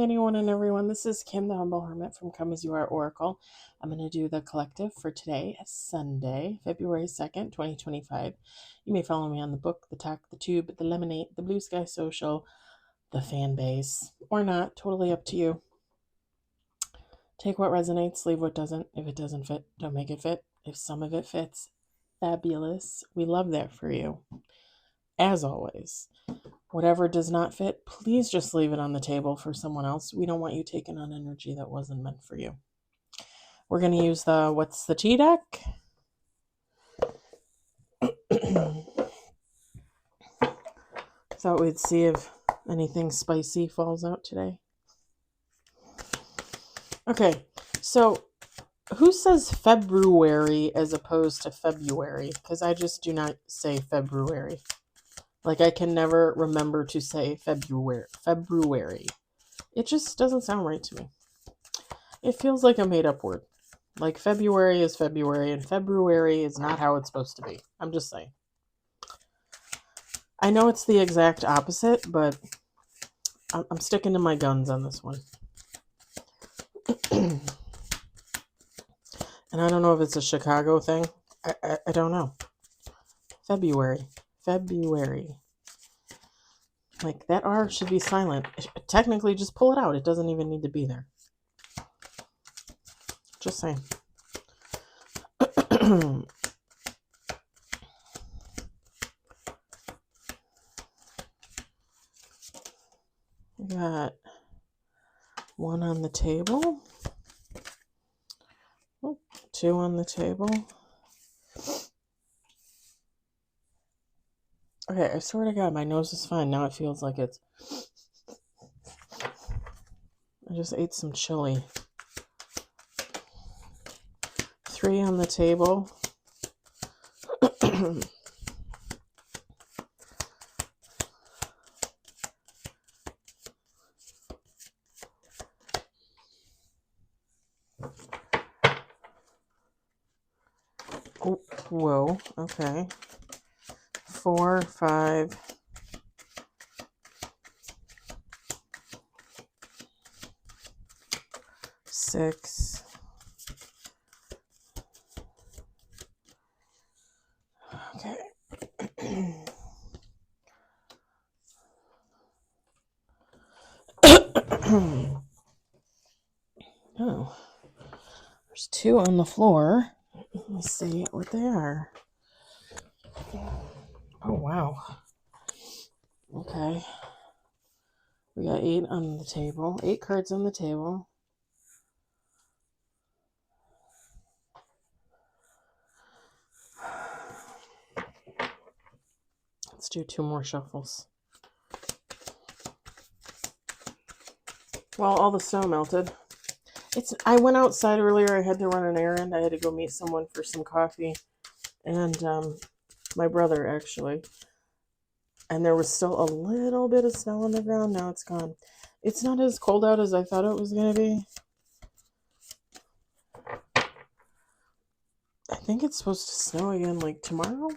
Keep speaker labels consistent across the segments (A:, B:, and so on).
A: anyone and everyone. This is Kim, the Humble Hermit from Come As You Are Oracle. I'm going to do the collective for today, Sunday, February 2nd, 2025. You may follow me on the book, the talk, the tube, the lemonade, the blue sky social, the fan base, or not. Totally up to you. Take what resonates, leave what doesn't. If it doesn't fit, don't make it fit. If some of it fits, fabulous. We love that for you. As always. Whatever does not fit, please just leave it on the table for someone else. We don't want you taking on energy that wasn't meant for you. We're going to use the What's the Tea deck. Thought we'd see if anything spicy falls out today. Okay, so who says February as opposed to February? Because I just do not say February. Like, I can never remember to say February. It just doesn't sound right to me. It feels like a made-up word. Like, February is February, and February is not how it's supposed to be. I'm just saying. I know it's the exact opposite, but I'm sticking to my guns on this one. And I don't know if it's a Chicago thing. I don't know. February. Like, that R should be silent. Technically, just pull it out. It doesn't even need to be there. Just saying. We got one on the table. Oh, two on the table. Okay, I swear to God, my nose is fine. Now it feels like it's... I just ate some chili. Three on the table. Oh, whoa, okay. 4, 5, 6. Okay. Oh, there's 2 on the floor. Let me see what they are. Oh, wow. Okay. We got 8 on the table. 8 cards on the table. Let's do 2 more shuffles. Well, all the snow melted. I went outside earlier. I had to run an errand. I had to go meet someone for some coffee. And my brother, actually. And there was still a little bit of snow on the ground. Now it's gone. It's not as cold out as I thought it was going to be. I think it's supposed to snow again, like, tomorrow?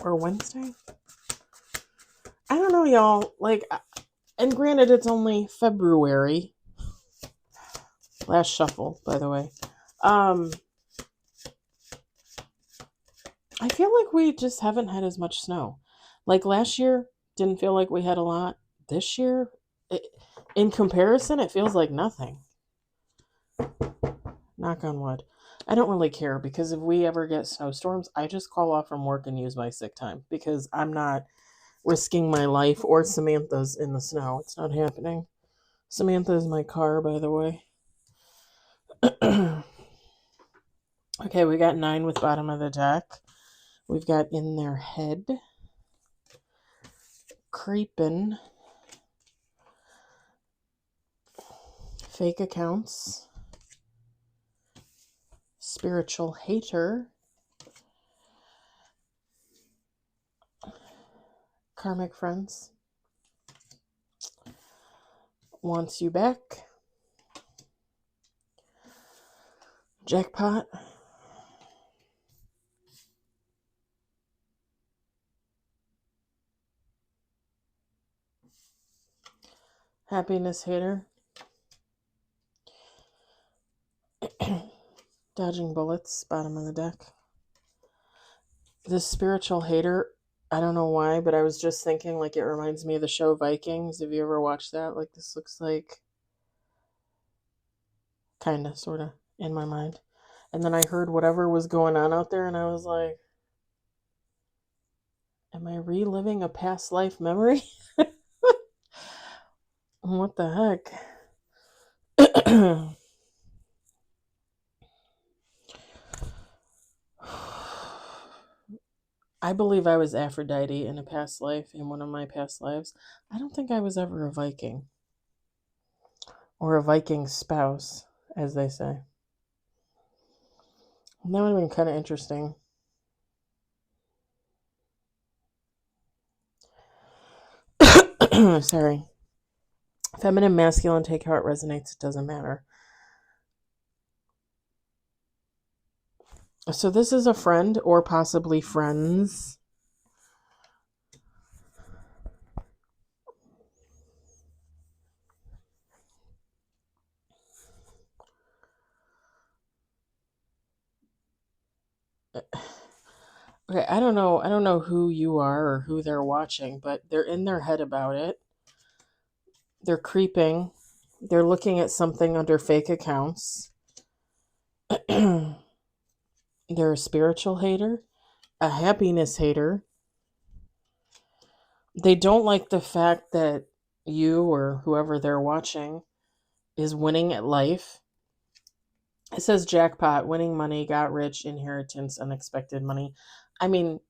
A: Or Wednesday? I don't know, y'all. Like, and granted, it's only February. Last shuffle, by the way. I feel like we just haven't had as much snow. Like, last year, didn't feel like we had a lot. This year, in comparison, it feels like nothing. Knock on wood. I don't really care, because if we ever get snowstorms, I just call off from work and use my sick time, because I'm not risking my life or Samantha's in the snow. It's not happening. Samantha is my car, by the way. Okay, we got 9 with bottom of the deck. We've got in their head, creeping, fake accounts, spiritual hater, karmic friends, wants you back, jackpot, Happiness hater. Dodging bullets, bottom of the deck. This spiritual hater, I don't know why, but I was just thinking, like, it reminds me of the show Vikings. Have you ever watched that? Like, this looks like, kind of, sort of, in my mind. And then I heard whatever was going on out there, and I was like, am I reliving a past life memory? What the heck? I believe I was Aphrodite in a past life, in one of my past lives. I don't think I was ever a Viking. Or a Viking spouse, as they say. That would have been kind of interesting. Sorry. Feminine, masculine, take how it resonates, it doesn't matter. So this is a friend, or possibly friends. Okay, I don't know who you are or who they're watching, but they're in their head about it. They're creeping. They're looking at something under fake accounts. They're a spiritual hater, a happiness hater. They don't like the fact that you or whoever they're watching is winning at life. It says jackpot, winning money, got rich, inheritance, unexpected money. I mean,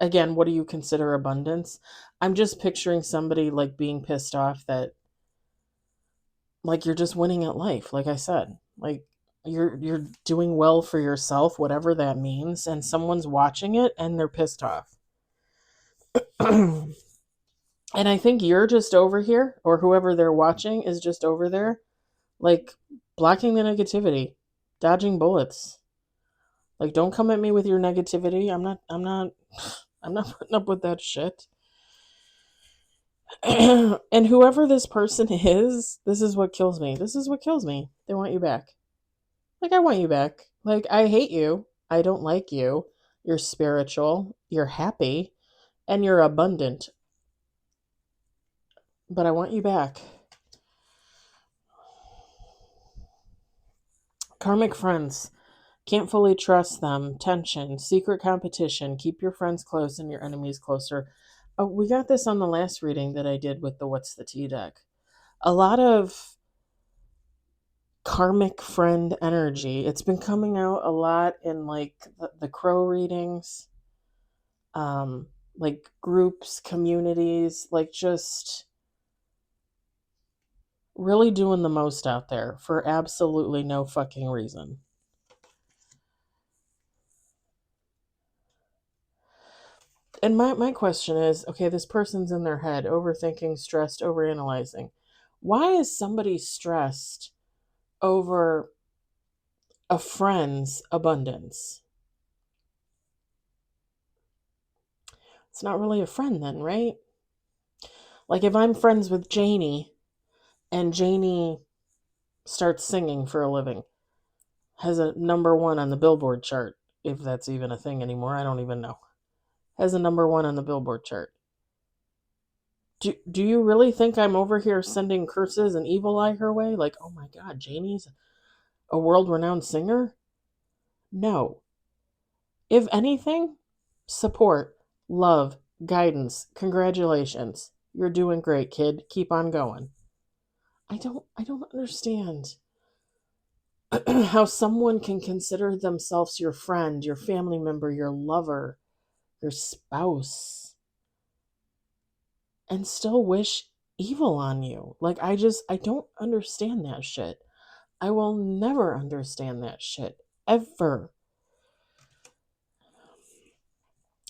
A: again, what do you consider abundance? I'm just picturing somebody like being pissed off that, like, you're just winning at life, like I said. Like, you're doing well for yourself, whatever that means, and someone's watching it and they're pissed off. And I think you're just over here, or whoever they're watching is just over there, like, blocking the negativity, dodging bullets. Like, don't come at me with your negativity. I'm not putting up with that shit. And whoever this person is, this is what kills me. This is what kills me. They want you back. Like, I want you back. Like, I hate you. I don't like you. You're spiritual. You're happy. And you're abundant. But I want you back. Karmic friends. Can't fully trust them. Tension. Secret competition. Keep your friends close and your enemies closer. Oh, we got this on the last reading that I did with the What's the Tea deck. A lot of karmic friend energy. It's been coming out a lot in, like, the crow readings, like groups, communities, like, just really doing the most out there for absolutely no fucking reason. And my question is, okay, this person's in their head, overthinking, stressed, overanalyzing. Why is somebody stressed over a friend's abundance? It's not really a friend then, right? Like, if I'm friends with Janie and Janie starts singing for a living, has a #1 on the Billboard chart, if that's even a thing anymore, I don't even know. Has a #1 on the Billboard chart. Do you really think I'm over here sending curses and evil eye her way? Like, oh my God, Janie's a world-renowned singer? No. If anything, support, love, guidance, congratulations. You're doing great, kid. Keep on going. I don't understand how someone can consider themselves your friend, your family member, your lover, your spouse, and still wish evil on you. Like, I don't understand that shit. I will never understand that shit. Ever.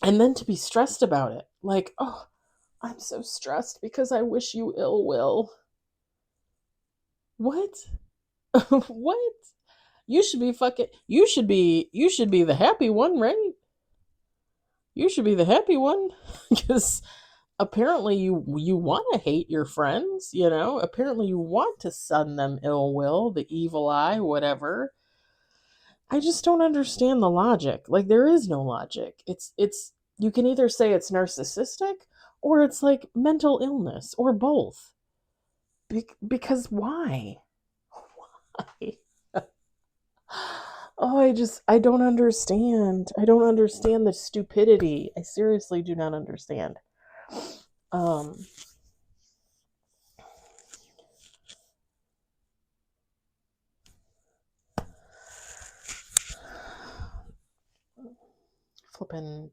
A: And then to be stressed about it. Like, oh, I'm so stressed because I wish you ill will. What? What? You should be the happy one, right? You should be the happy one. Because apparently you want to hate your friends, apparently you want to send them ill will, the evil eye, whatever. I just don't understand the logic. Like, there is no logic. It's you can either say it's narcissistic or it's like mental illness or both. Because why? Why? Oh, I don't understand. I don't understand the stupidity. I seriously do not understand. Um Flipping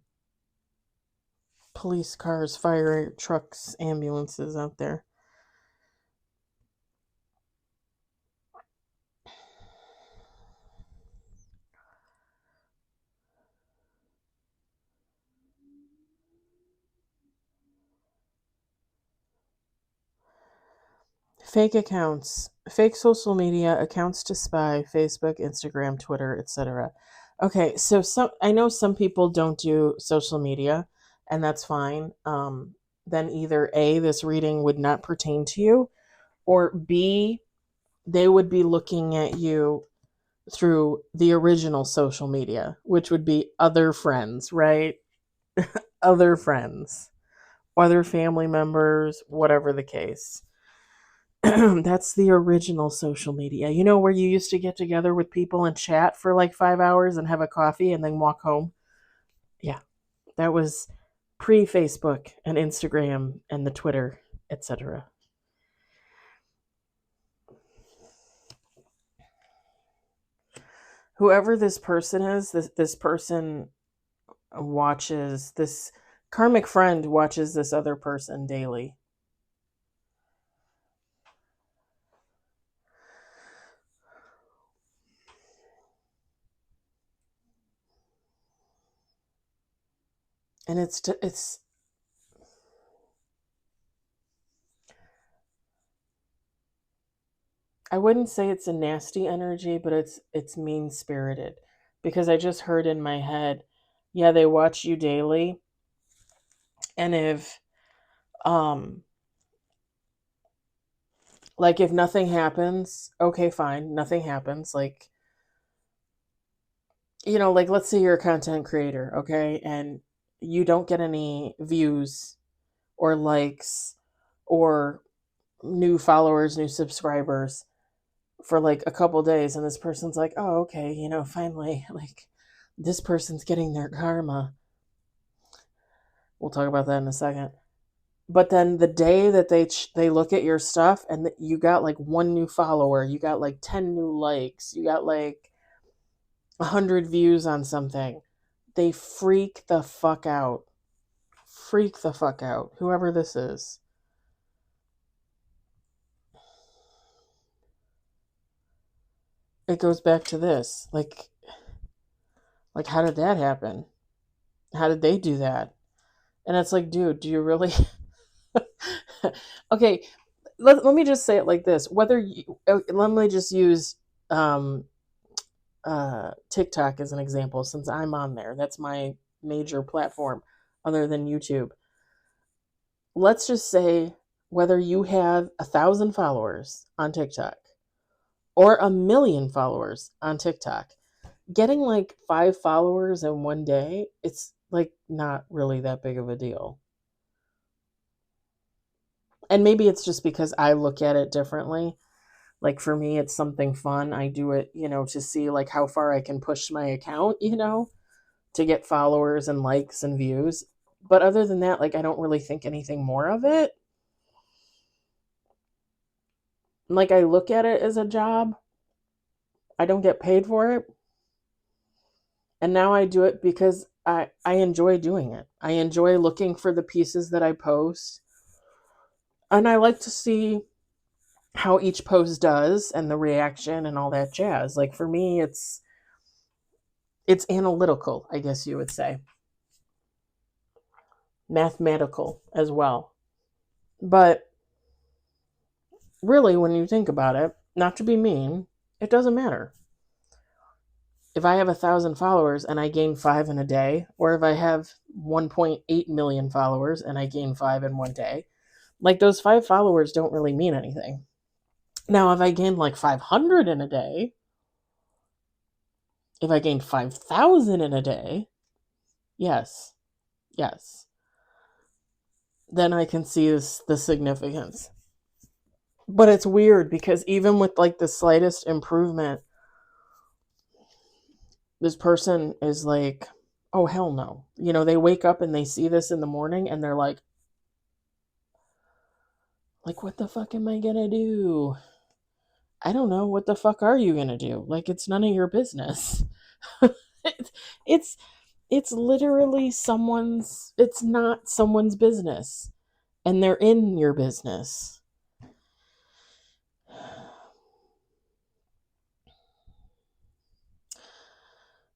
A: police cars, fire trucks, ambulances out there. Fake accounts, fake social media, accounts to spy, Facebook, Instagram, Twitter, etc. Okay, so I know some people don't do social media, and that's fine. Then either A, this reading would not pertain to you, or B, they would be looking at you through the original social media, which would be other friends, right? Other friends, other family members, whatever the case. That's the original social media. You know, where you used to get together with people and chat for like 5 hours and have a coffee and then walk home? Yeah, that was pre Facebook and Instagram and the Twitter, etc. Whoever this person is, this person watches this karmic friend watches this other person daily. And it's I wouldn't say it's a nasty energy, but it's mean spirited, because I just heard in my head, yeah, they watch you daily, and if um like if nothing happens, okay, fine, nothing happens. Like, like let's say you're a content creator, okay, and you don't get any views or likes or new followers, new subscribers for like a couple days, and this person's like, oh, okay, finally, like, this person's getting their karma. We'll talk about that in a second. But then the day that they look at your stuff and you got like one new follower, you got like 10 new likes, you got like 100 views on something, they freak the fuck out. Freak the fuck out, whoever this is. It goes back to this, like how did that happen? How did they do that? And it's like, dude, do you really? Okay, let me just say it like this. Let me just use um, TikTok as an example, since I'm on there. That's my major platform other than YouTube. Let's just say whether you have 1,000 followers on TikTok or 1,000,000 followers on TikTok, getting like 5 followers in one day, it's like not really that big of a deal. And maybe it's just because I look at it differently. Like, for me, it's something fun. I do it, to see like how far I can push my account, to get followers and likes and views. But other than that, like, I don't really think anything more of it. Like, I look at it as a job. I don't get paid for it. And now I do it because I enjoy doing it. I enjoy looking for the pieces that I post. And I like to see how each post does and the reaction and all that jazz. Like, for me, it's analytical, I guess you would say. Mathematical as well. But really, when you think about it, not to be mean, it doesn't matter. if I have 1,000 followers and I gain 5 in a day, or if I have 1.8 million followers and I gain 5 in one day, like those 5 followers don't really mean anything. Now, if I gain like 500 in a day, if I gain 5,000 in a day, yes, yes, then I can see the significance. But it's weird because even with like the slightest improvement, this person is like, oh, hell no. You know, they wake up and they see this in the morning and they're like, what the fuck am I gonna do? I don't know. What the fuck are you gonna do? Like, it's none of your business. it's, it's, it's literally it's not someone's business. And they're in your business.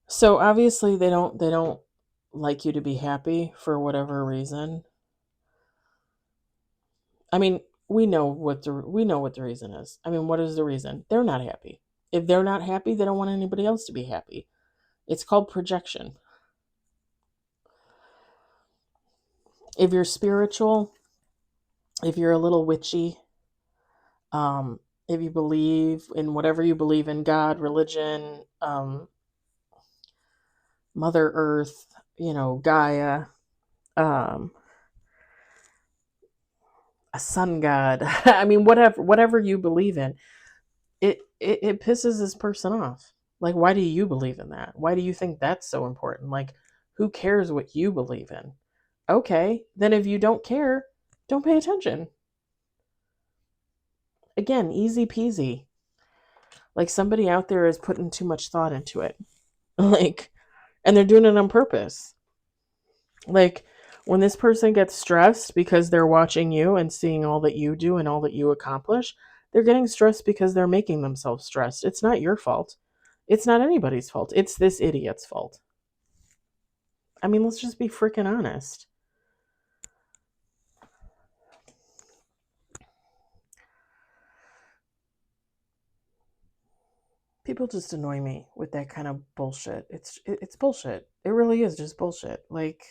A: So obviously they don't like you to be happy for whatever reason. I mean, we know what the reason is. I mean, what is the reason? They're not happy. If they're not happy, they don't want anybody else to be happy. It's called projection. If you're spiritual, if you're a little witchy, if you believe in whatever you believe in, God, religion, Mother Earth, Gaia, um, a sun god. I mean, whatever you believe in, it pisses this person off. Like, why do you believe in that? Why do you think that's so important? Like, who cares what you believe in? Okay, then if you don't care, don't pay attention. Again, easy peasy. Like, somebody out there is putting too much thought into it. Like, and they're doing it on purpose. Like, when this person gets stressed because they're watching you and seeing all that you do and all that you accomplish, they're getting stressed because they're making themselves stressed. It's not your fault. It's not anybody's fault. It's this idiot's fault. I mean, let's just be freaking honest. People just annoy me with that kind of bullshit. It's bullshit. It really is just bullshit. Like,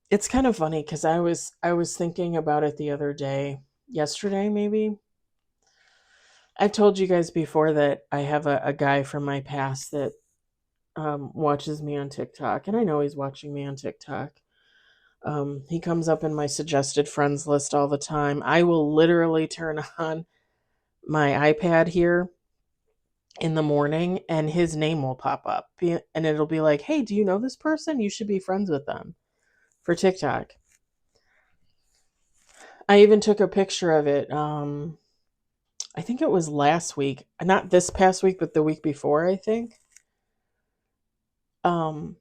A: it's kind of funny because I was thinking about it the other day, yesterday maybe. I've told you guys before that I have a guy from my past that watches me on TikTok, and I know he's watching me on TikTok. He comes up in my suggested friends list all the time. I will literally turn on my iPad here in the morning and his name will pop up and it'll be like, hey, do you know this person? You should be friends with them, for TikTok. I even took a picture of it. I think it was last week, not this past week, but the week before, I think. Um,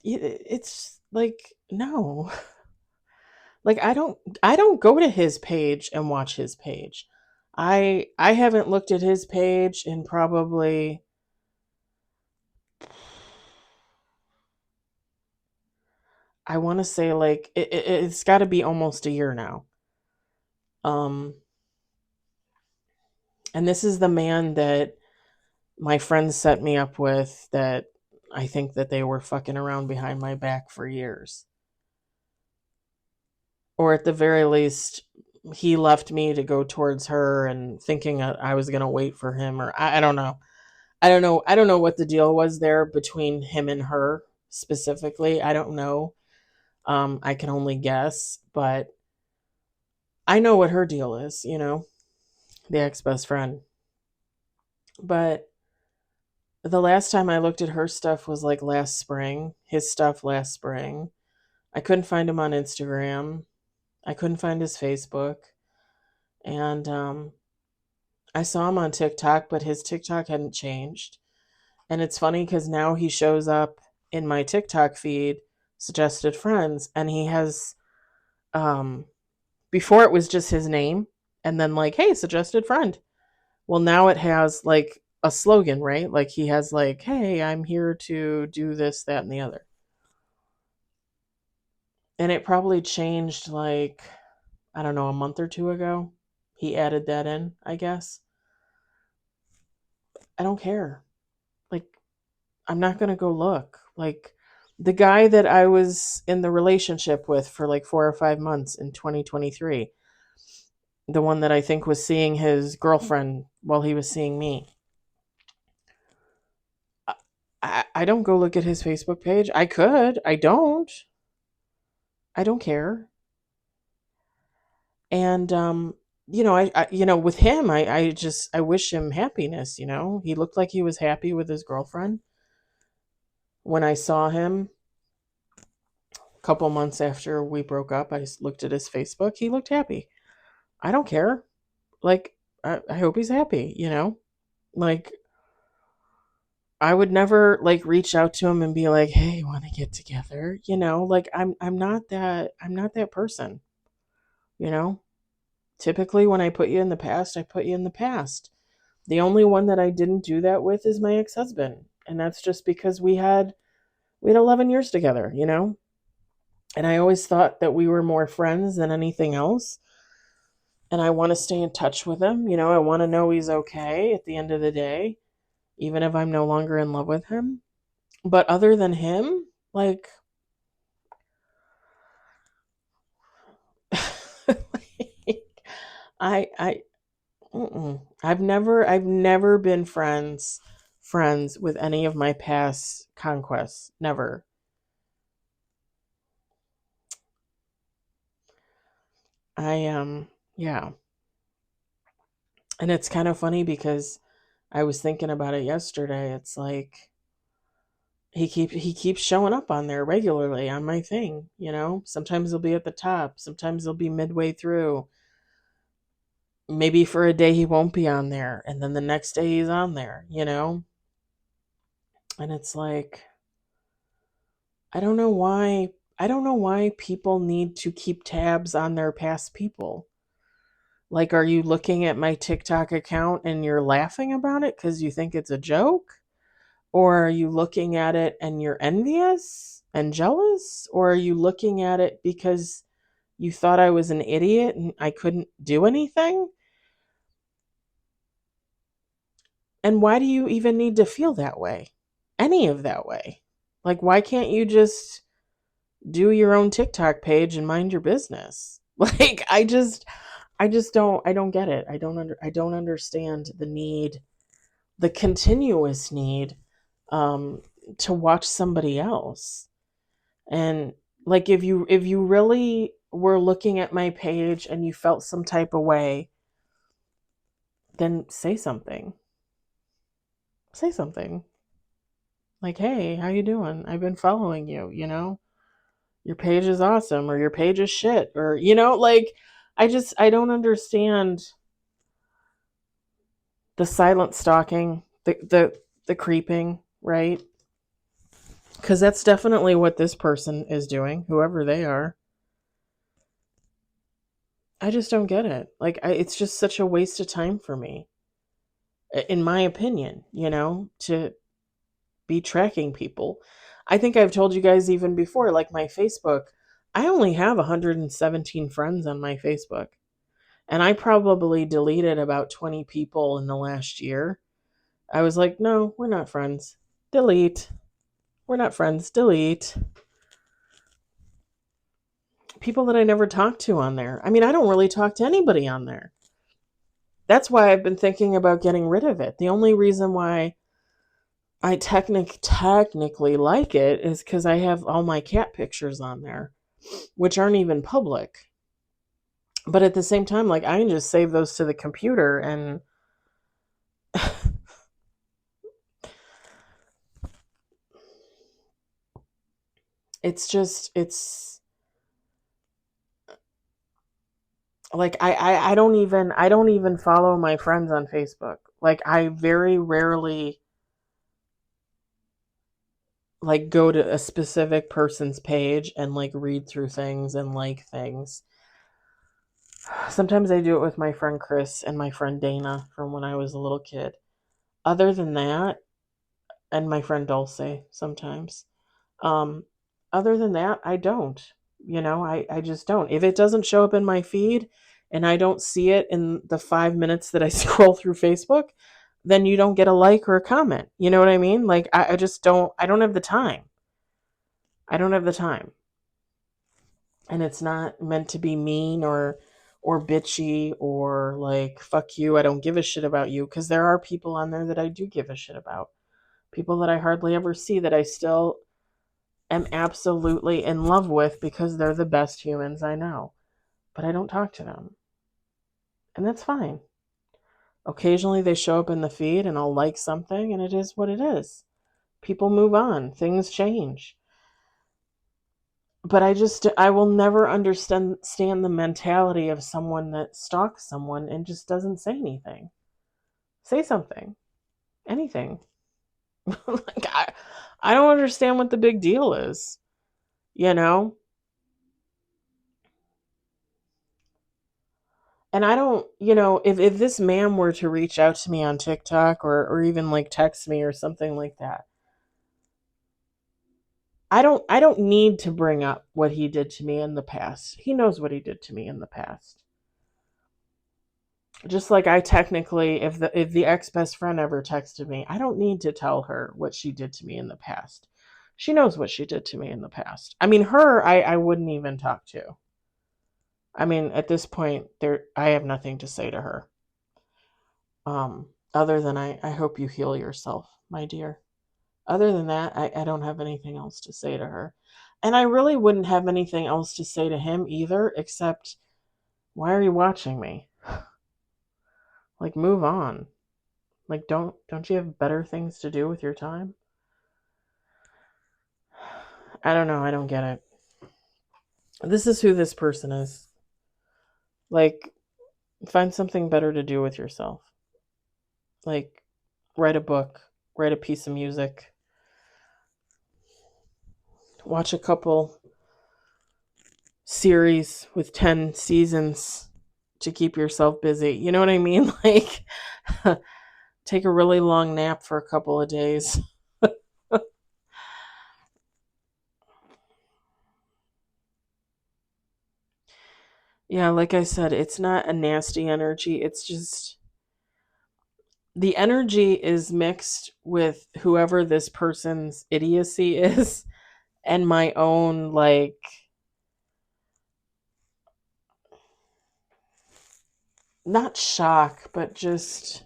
A: it's like, no. Like, I don't go to his page and watch his page. I haven't looked at his page in probably, I want to say, like, it's got to be almost a year now. Um, and this is the man that my friends set me up with, that I think that they were fucking around behind my back for years. Or at the very least, he left me to go towards her and thinking I was going to wait for him, or I don't know. I don't know what the deal was there between him and her specifically. I don't know. I can only guess, but I know what her deal is, the ex-best friend. But the last time I looked at her stuff was like last spring, his stuff last spring. I couldn't find him on Instagram. I couldn't find his Facebook. And I saw him on TikTok, but his TikTok hadn't changed. And it's funny because now he shows up in my TikTok feed, suggested friends, and he has, before it was just his name, and then like, hey, suggested friend. Well, now it has like a slogan, right? Like, he has like, hey, I'm here to do this, that, and the other. And it probably changed like, I don't know, a month or two ago. He added that in, I guess. I don't care. Like, I'm not going to go look. Like, the guy that I was in the relationship with for like 4 or 5 months in 2023, the one that I think was seeing his girlfriend while he was seeing me. I don't go look at his Facebook page. I could. I don't. I don't care. And with him, I wish him happiness. He looked like he was happy with his girlfriend. When I saw him a couple months after we broke up, I looked at his Facebook. He looked happy. I don't care. Like, I hope he's happy. Like, I would never like reach out to him and be like, "Hey, want to get together?" Like, I'm not that person. You know. Typically, when I put you in the past, I put you in the past. The only one that I didn't do that with is my ex-husband, and that's just because we had 11 years together. And I always thought that we were more friends than anything else. And I want to stay in touch with him. I want to know he's okay at the end of the day, even if I'm no longer in love with him. But other than him, like, I I've never been friends with any of my past conquests. Never. Yeah. And it's kind of funny because I was thinking about it yesterday. It's like he keeps showing up on there regularly on my thing. Sometimes he'll be at the top, sometimes he'll be midway through. Maybe for a day he won't be on there, and then the next day he's on there. And it's like, I don't know why people need to keep tabs on their past people. Like, are you looking at my TikTok account and you're laughing about it because you think it's a joke? Or are you looking at it and you're envious and jealous? Or are you looking at it because you thought I was an idiot and I couldn't do anything? And why do you even need to feel that way? Any of that way? Like, why can't you just do your own TikTok page and mind your business? Like, I don't get it. I don't understand the continuous need um to watch somebody else. And like, if you really were looking at my page and you felt some type of way, then say something. Say something. Like, "Hey, how you doing? I've been following you. Your page is awesome," or "Your page is shit," or like, I don't understand the silent stalking, the creeping, right? Cuz that's definitely what this person is doing, whoever they are. I just don't get it. Like, it's just such a waste of time for me, in my opinion, to be tracking people. I think I've told you guys even before, like, my Facebook, I only have 117 friends on my Facebook. And I probably deleted about 20 people in the last year. I was like, no, we're not friends. Delete. We're not friends. Delete. People that I never talked to on there. I mean, I don't really talk to anybody on there. That's why I've been thinking about getting rid of it. The only reason why I technically like it is because I have all my cat pictures on there, which aren't even public. But at the same time, like, I can just save those to the computer, and it's like, I don't even follow my friends on Facebook. Like, I very rarely like go to a specific person's page and like read through things and like things. Sometimes I do it with my friend Chris and my friend Dana from when I was a little kid. Other than that, and my friend Dulce sometimes. Um, Other than that, I don't. I just don't. If it doesn't show up in my feed and I don't see it in the 5 minutes that I scroll through Facebook, then you don't get a like or a comment. You know what I mean? Like, I just don't, I don't have the time. I don't have the time. And it's not meant to be mean or bitchy or like, fuck you, I don't give a shit about you. Because there are people on there that I do give a shit about. People that I hardly ever see that I still am absolutely in love with because they're the best humans I know. But I don't talk to them. And that's fine. Occasionally they show up in the feed and I'll like something, and it is what it is. People move on, things change. But I will never understand the mentality of someone that stalks someone and just doesn't say anything. Say something. Anything. Like, I don't understand what the big deal is. You know? And I don't, if this man were to reach out to me on TikTok or even like text me or something like that, I don't need to bring up what he did to me in the past. He knows what he did to me in the past. Just like I technically, if the ex-best friend ever texted me, I don't need to tell her what she did to me in the past. She knows what she did to me in the past. I mean, her I wouldn't even talk to. I mean, at this point there I have nothing to say to her. Other than I hope you heal yourself, my dear. Other than that, I don't have anything else to say to her. And I really wouldn't have anything else to say to him either, except, why are you watching me? Like, move on. Like, don't you have better things to do with your time? I don't know, I don't get it. This is who this person is. Like, find something better to do with yourself. Like, write a book, write a piece of music, watch a couple series with 10 seasons to keep yourself busy. You know what I mean? Like, take a really long nap for a couple of days. Yeah, like I said, it's not a nasty energy. It's just the energy is mixed with whoever this person's idiocy is and my own, like, not shock, but just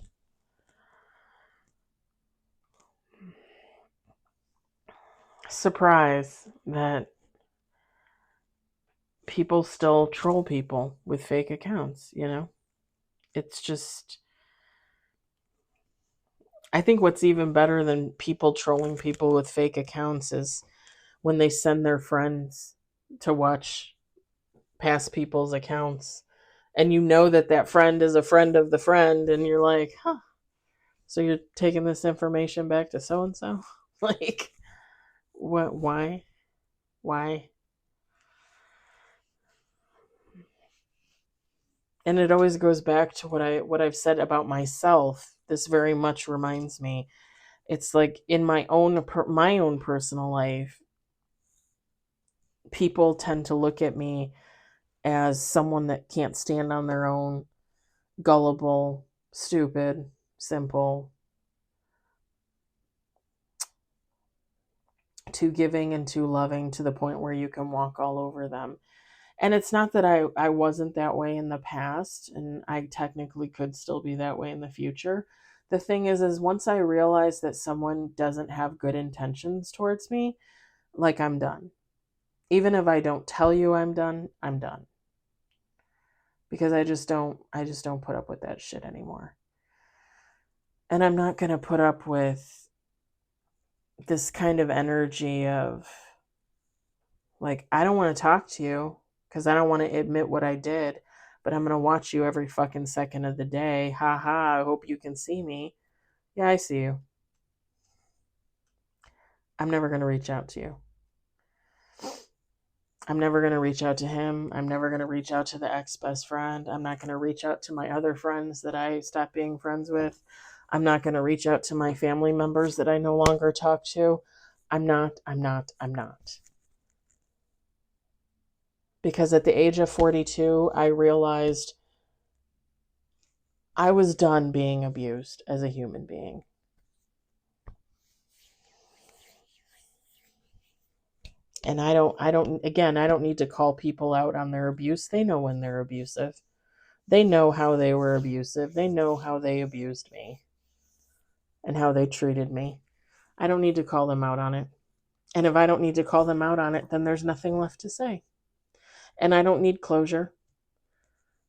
A: surprise that people still troll people with fake accounts. It's just, I think what's even better than people trolling people with fake accounts is when they send their friends to watch past people's accounts, and you know that that friend is a friend of the friend, and you're like, huh, so you're taking this information back to so and so. Like, what? Why? And it always goes back to what I've said about myself. This very much reminds me, it's like in my own personal life, people tend to look at me as someone that can't stand on their own, gullible, stupid, simple, too giving and too loving to the point where you can walk all over them. And it's not that I wasn't that way in the past, and I technically could still be that way in the future. The thing is once I realize that someone doesn't have good intentions towards me, like, I'm done. Even if I don't tell you I'm done, I'm done. Because I just don't put up with that shit anymore. And I'm not going to put up with this kind of energy of, like, I don't want to talk to you because I don't want to admit what I did, but I'm going to watch you every fucking second of the day. Ha ha, I hope you can see me. Yeah, I see you. I'm never going to reach out to you. I'm never going to reach out to him. I'm never going to reach out to the ex-best friend. I'm not going to reach out to my other friends that I stopped being friends with. I'm not going to reach out to my family members that I no longer talk to. I'm not. Because at the age of 42, I realized I was done being abused as a human being. And I don't need to call people out on their abuse. They know when they're abusive. They know how they were abusive. They know how they abused me and how they treated me. I don't need to call them out on it. And if I don't need to call them out on it, then there's nothing left to say. And I don't need closure.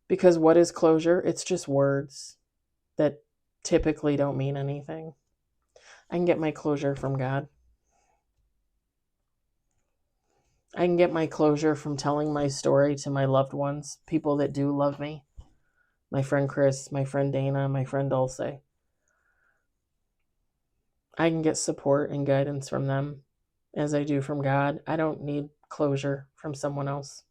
A: Because what is closure? It's just words that typically don't mean anything. I can get my closure from God. I can get my closure from telling my story to my loved ones, people that do love me. My friend Chris, my friend Dana, my friend Dulce. I can get support and guidance from them as I do from God. I don't need closure from someone else.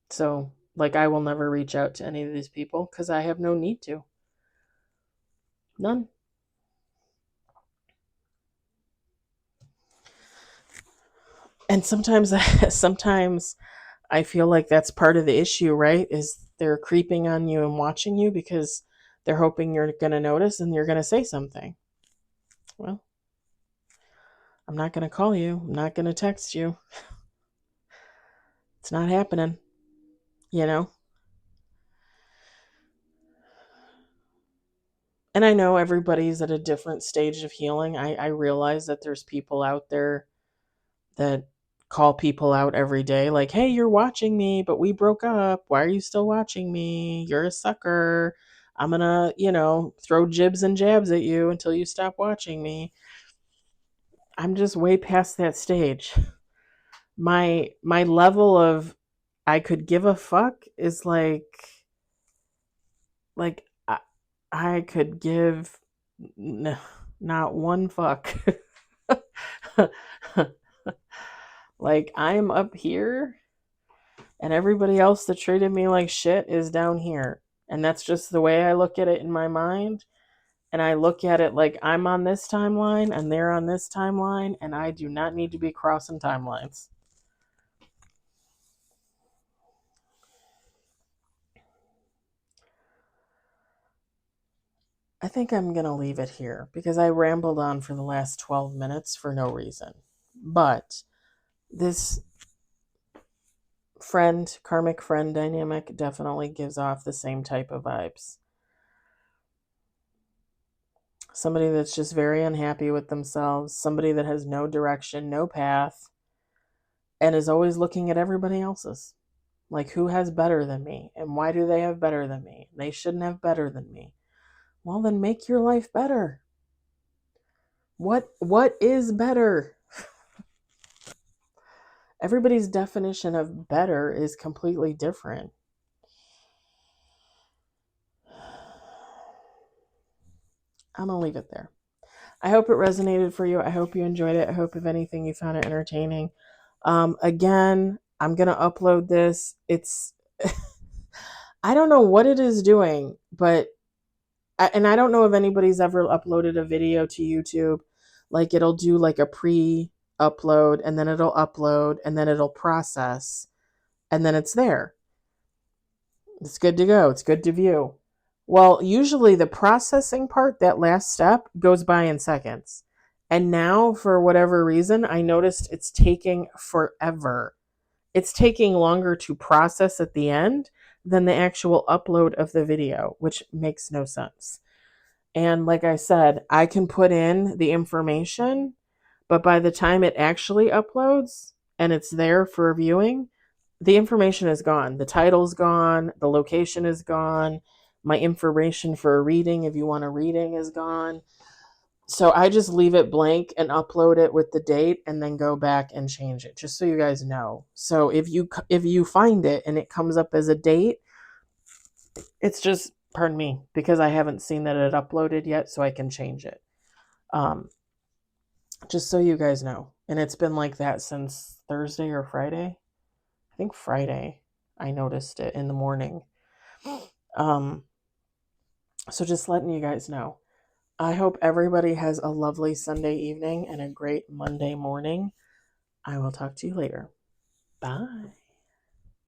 A: So, I will never reach out to any of these people because I have no need to. None. And sometimes I feel like that's part of the issue, right? Is they're creeping on you and watching you because they're hoping you're going to notice and you're going to say something. Well, I'm not going to call you. I'm not going to text you. It's not happening, you know? And I know everybody's at a different stage of healing. I realize that there's people out there that call people out every day like, hey, you're watching me, but we broke up. Why are you still watching me? You're a sucker. I'm going to, throw jibs and jabs at you until you stop watching me. I'm just way past that stage. My level of I could give a fuck is like I could give not one fuck. I'm up here and everybody else that treated me like shit is down here. And that's just the way I look at it in my mind. And I look at it like I'm on this timeline and they're on this timeline, and I do not need to be crossing timelines. I think I'm going to leave it here because I rambled on for the last 12 minutes for no reason. But this karmic friend dynamic definitely gives off the same type of vibes. Somebody that's just very unhappy with themselves, somebody that has no direction, no path, and is always looking at everybody else's. Like, who has better than me? And why do they have better than me? They shouldn't have better than me. Well, then make your life better. What is better? Everybody's definition of better is completely different. I'm going to leave it there. I hope it resonated for you. I hope you enjoyed it. I hope, if anything, you found it entertaining. Again, I'm going to upload this. It's, I don't know what it is doing, but, and I don't know if anybody's ever uploaded a video to YouTube. Like, it'll do like a pre-upload, and then it'll upload, and then it'll process, and then it's there. It's good to go. It's good to view. Well, usually the processing part, that last step, goes by in seconds. And now, for whatever reason, I noticed it's taking forever. It's taking longer to process at the end than the actual upload of the video, which makes no sense. And like I said, I can put in the information, but by the time it actually uploads and it's there for viewing, the information is gone. The title's gone. The location is gone. My information for a reading, if you want a reading, is gone. So I just leave it blank and upload it with the date and then go back and change it, just so you guys know. So if you find it and it comes up as a date, it's just, pardon me, because I haven't seen that it uploaded yet, so I can change it. Just so you guys know. And it's been like that since Thursday or Friday. I think Friday I noticed it in the morning. So just letting you guys know. I hope everybody has a lovely Sunday evening and a great Monday morning. I will talk to you later. Bye.